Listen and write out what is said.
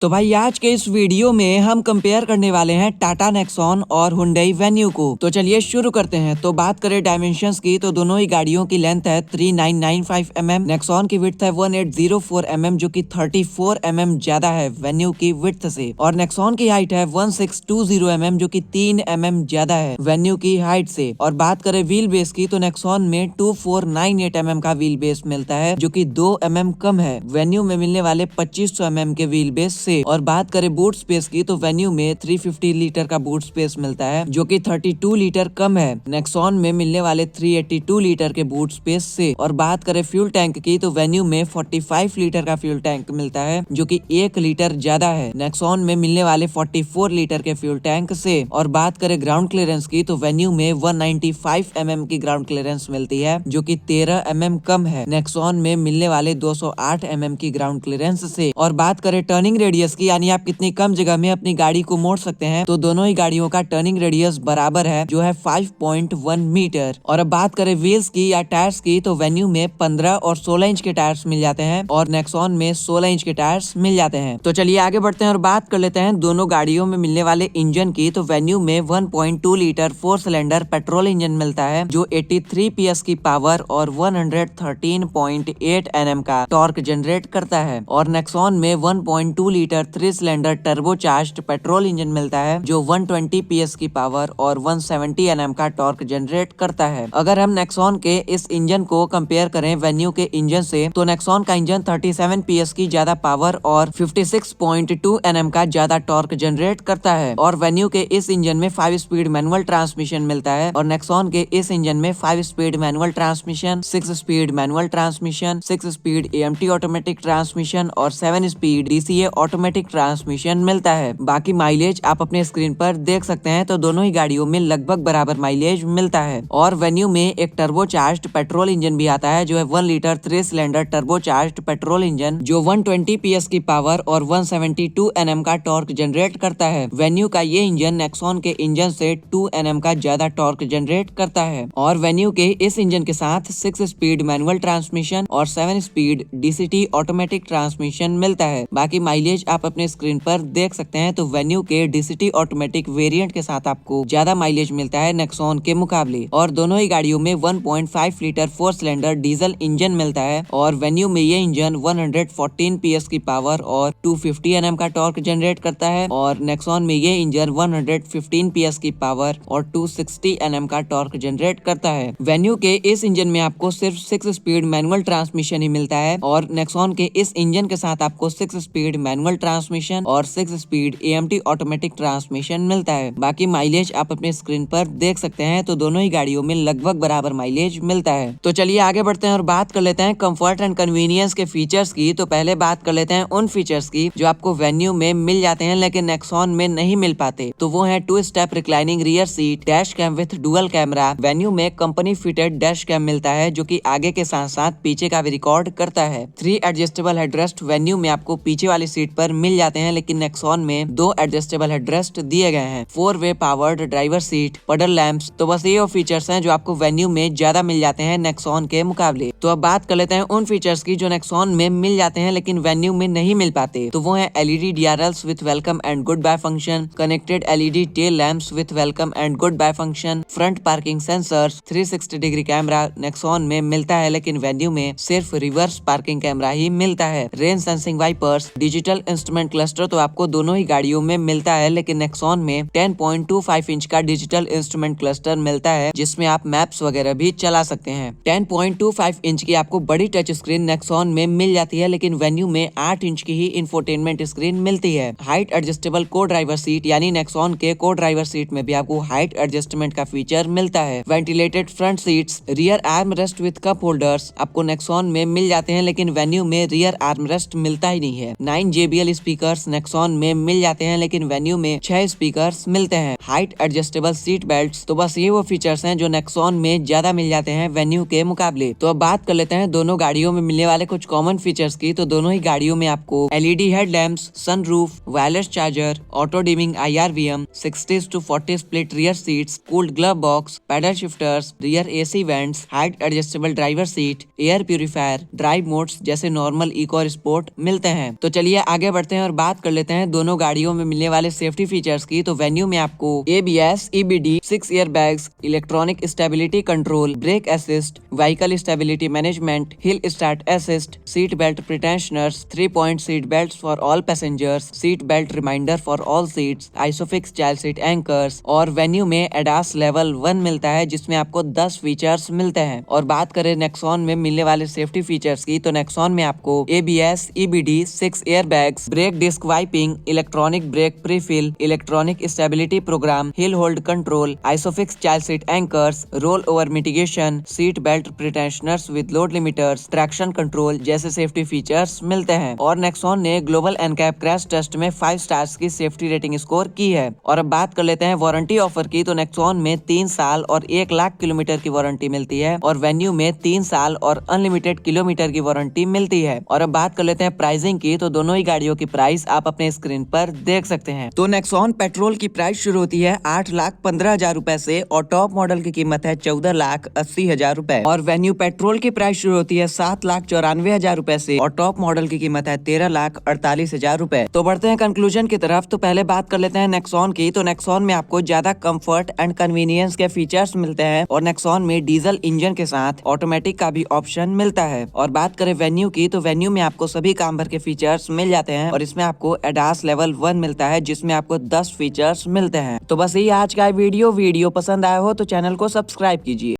तो भाई आज के इस वीडियो में हम कंपेयर करने वाले हैं टाटा नेक्सॉन और हुंडई वेन्यू को। तो चलिए शुरू करते हैं। तो बात करें डायमेंशंस की तो दोनों ही गाड़ियों की लेंथ है 3995 mm। नेक्सॉन की विड्थ है 1804 mm जो कि 34 mm ज्यादा है वेन्यू की विड्थ से। और नेक्सॉन की हाइट है 1620 mm जो कि 3 mm ज्यादा है वेन्यू की हाइट से। और बात करें व्हील बेस की तो नेक्सॉन में 2498 mm का व्हील बेस मिलता है जो कि 2 mm कम है वेन्यू में मिलने वाले 2500 mm के व्हील बेस से। और बात करें बूट स्पेस की तो वेन्यू में 350 लीटर का बूट स्पेस मिलता है जो कि 32 लीटर कम है नेक्सॉन में मिलने वाले 382 लीटर के बूट स्पेस से। और बात करें फ्यूल टैंक की तो वेन्यू में 45 लीटर का फ्यूल टैंक मिलता है जो कि 1 लीटर ज्यादा है नेक्सॉन में मिलने वाले 44 लीटर के फ्यूल टैंक से। और बात करें ग्राउंड क्लियरेंस की तो वेन्यू में 195 mm की ग्राउंड क्लियरेंस मिलती है जो कि 13 mm कम है नेक्सॉन में मिलने वाले 208 mm की ग्राउंड क्लियरेंस से। और बात करें टर्निंग रेडियस की यानी आप कितनी कम जगह में अपनी गाड़ी को मोड़ सकते हैं तो दोनों ही गाड़ियों का टर्निंग रेडियस बराबर है जो है 5.1 मीटर। और अब बात करें व्हील्स की या टायर्स की तो वेन्यू में 15 और 16 इंच के टायर्स मिल जाते हैं और नेक्सॉन में 16 इंच के टायर्स मिल जाते हैं। तो चलिए आगे बढ़ते हैं और बात कर लेते हैं दोनों गाड़ियों में मिलने वाले इंजन की। तो वेन्यू में 1.2 लीटर 4 सिलेंडर पेट्रोल इंजन मिलता है जो 83 PS की पावर और 113.8 Nm का टॉर्क जनरेट करता है। और नेक्सॉन में 1.2 litre 3 cylinder turbocharged petrol engine मिलता है जो 120 PS की पावर और 170 Nm का टॉर्क जनरेट करता है। अगर हम नेक्सॉन के इस इंजन को कंपेयर करें वेन्यू के इंजन से तो नेक्सॉन का इंजन 37 PS की ज्यादा पावर और 56.2 Nm का ज्यादा टॉर्क जनरेट करता है। और वेन्यू के इस इंजन में 5 स्पीड मैनुअल ट्रांसमिशन मिलता है और नेक्सॉन के इस इंजन में 5 speed manual transmission, 6 speed manual transmission, 6 speed AMT automatic transmission और 7 स्पीड DCA ऑटोमेटिक ट्रांसमिशन मिलता है। बाकी माइलेज आप अपने स्क्रीन पर देख सकते हैं तो दोनों ही गाड़ियों में लगभग बराबर माइलेज मिलता है। और वेन्यू में एक टर्बोचार्ज्ड पेट्रोल इंजन भी आता है जो है 1 litre 3 cylinder turbocharged petrol engine जो 120 PS की पावर और 172 Nm का टॉर्क जनरेट करता है। वेन्यू का ये इंजन नेक्सॉन के इंजन से 2 Nm का ज्यादा टॉर्क जनरेट करता है। और वेन्यू के इस इंजन के साथ 6 स्पीड मैनुअल ट्रांसमिशन और 7 स्पीड DCT ऑटोमेटिक ट्रांसमिशन मिलता है। बाकी माइलेज आप अपने स्क्रीन पर देख सकते हैं तो वेन्यू के DCT ऑटोमेटिक वेरिएंट के साथ आपको ज्यादा माइलेज मिलता है नेक्सॉन के मुकाबले। और दोनों ही गाड़ियों में 1.5 लीटर 4 सिलेंडर डीजल इंजन मिलता है और वेन्यू में ये इंजन 114 PS की पावर और 250 Nm का टॉर्क जनरेट करता है और नेक्सॉन में ये इंजन 115 PS की पावर और 260 Nm का टॉर्क जनरेट करता है। वेन्यू के इस इंजन में आपको सिर्फ 6 स्पीड मैनुअल ट्रांसमिशन ही मिलता है और नेक्सॉन के इस इंजन के साथ आपको 6 स्पीड मैनुअल ट्रांसमिशन और 6 स्पीड AMT ऑटोमेटिक ट्रांसमिशन मिलता है। बाकी माइलेज आप अपने स्क्रीन पर देख सकते हैं तो दोनों ही गाड़ियों में लगभग बराबर माइलेज मिलता है। तो चलिए आगे बढ़ते हैं और बात कर लेते हैं कंफर्ट एंड कन्वीनियंस के फीचर्स की। तो पहले बात कर लेते हैं उन फीचर्स की जो आपको वेन्यू में मिल जाते हैं लेकिन नेक्सॉन में नहीं मिल पाते। तो वो है 2 step reclining rear seat, dash cam with dual camera. Venue में कंपनी फिटेड डैश कैम मिलता है जो कि आगे के साथ साथ पीछे का भी रिकॉर्ड करता है। 3 एडजस्टेबल हेडरेस्ट वेन्यू में आपको पीछे वाली सीट पर मिल जाते हैं लेकिन नेक्सॉन में 2 एडजस्टेबल हेडरेस्ट दिए गए हैं। 4 वे पावर्ड ड्राइवर सीट, पडल लैंप्स। तो बस ये फीचर्स हैं जो आपको वेन्यू में ज्यादा मिल जाते हैं नेक्सॉन के मुकाबले। तो अब बात कर लेते हैं उन फीचर्स की जो नेक्सॉन में मिल जाते हैं लेकिन वेन्यू में नहीं मिल पाते। तो वो है LED DRLs with welcome and goodbye function, connected LED tail lamps with welcome and goodbye function, front parking sensors, 360 degree camera Nexon में मिलता है लेकिन वेन्यू में सिर्फ रिवर्स पार्किंग कैमरा ही मिलता है। Rain sensing wipers, digital instrument cluster तो आपको दोनों ही गाड़ियों में मिलता है लेकिन नेक्सॉन में 10.25 इंच का डिजिटल इंस्ट्रूमेंट क्लस्टर मिलता है जिसमें आप मैप्स वगैरह भी चला सकते हैं। 10.25 इंच की आपको बड़ी टच स्क्रीन नेक्सॉन में मिल जाती है लेकिन वेन्यू में 8 इंच की ही इंफोटेनमेंट स्क्रीन मिलती है। हाइट एडजस्टेबल को ड्राइवर सीट यानी नेक्सॉन के को ड्राइवर सीट में भी आपको हाइट एडजस्टमेंट का फीचर मिलता है। Ventilated front seats, rear arm rest with cup holders आपको नेक्सॉन में मिल जाते हैं लेकिन वेन्यू में रियर आर्म रेस्ट मिलता ही नहीं है। 9 JBL स्पीकर्स नेक्सॉन में मिल जाते हैं लेकिन वेन्यू में 6 स्पीकर्स मिलते हैं। Height adjustable seat belts. तो बस ये वो फीचर्स हैं जो नेक्सॉन में ज्यादा मिल जाते हैं वेन्यू के मुकाबले। तो अब बात कर लेते हैं दोनों गाड़ियों में मिलने वाले कुछ कॉमन फीचर्स की। तो दोनों ही गाड़ियों में आपको LED headlamps, sunroof, wireless charger, auto dimming IRVM, 60:40 split rear seats, cooled glove box, paddle shifters, rear AC vents, height adjustable driver seat, air purifier, drive modes जैसे नॉर्मल, इको और sport मिलते हैं। तो चलिए आगे आगे बढ़ते हैं और बात कर लेते हैं दोनों गाड़ियों में मिलने वाले सेफ्टी फीचर्स की। तो वेन्यू में आपको ABS, EBD, 6 air bags, electronic stability control, brake assist, vehicle stability management, hill start assist, seat belt pretensioners, 3 point seat belt for all passengers, seat belt reminder for all seats, isofix child seat anchors और Venue में ADAS level 1 मिलता है जिसमें आपको 10 features मिलते हैं। और बात करें नेक्सॉन में मिलने वाले सेफ्टी फीचर्स की, तो नेक्सॉन में आपको ABS, EBD, 6 air bags, brake disc wiping, electronic brake prefill, electronic stability program, hill hold control, isofix child seat anchors, roll over mitigation, seat belt pretensioners with load limiters, traction control जैसे safety features मिलते हैं। और Nexon ने global NCAP crash test में 5 stars की safety rating score की है। और अब बात कर लेते हैं वारंटी ऑफर की, तो नेक्सॉन में 3 साल और 1 लाख किलोमीटर की वारंटी मिलती है और वेन्यू में 3 साल और अनलिमिटेड किलोमीटर की वारंटी मिलती है। और अब बात कर लेते हैं प्राइसिंग की, तो दोनों ही गाड़ियों की प्राइस आप अपने स्क्रीन पर देख सकते हैं। तो नेक्सॉन पेट्रोल की प्राइस शुरू होती है 8,15,000 रुपए से और टॉप मॉडल की कीमत है 14,80,000 रुपए। और वेन्यू पेट्रोल की प्राइस शुरू होती है 7,94,000 रुपए से और टॉप मॉडल की कीमत है 13,48,000 रुपए। तो बढ़ते हैं कंक्लूजन की तरफ। तो पहले बात कर लेते हैं नेक्सॉन की, तो नेक्सॉन में आपको ज्यादा कंफर्ट एंड कन्वीनियंस के फीचर्स मिलते हैं और नेक्सॉन में डीजल इंजन के साथ ऑटोमेटिक का भी ऑप्शन मिलता है। और बात करें वेन्यू की, तो वेन्यू में आपको सभी काम भर के फीचर्स मिल जाते हैं और इसमें आपको एडास लेवल 1 मिलता है जिसमें आपको 10 फीचर्स मिलते हैं। तो बस यही आज का वीडियो पसंद आया हो तो चैनल को सब्सक्राइब कीजिए।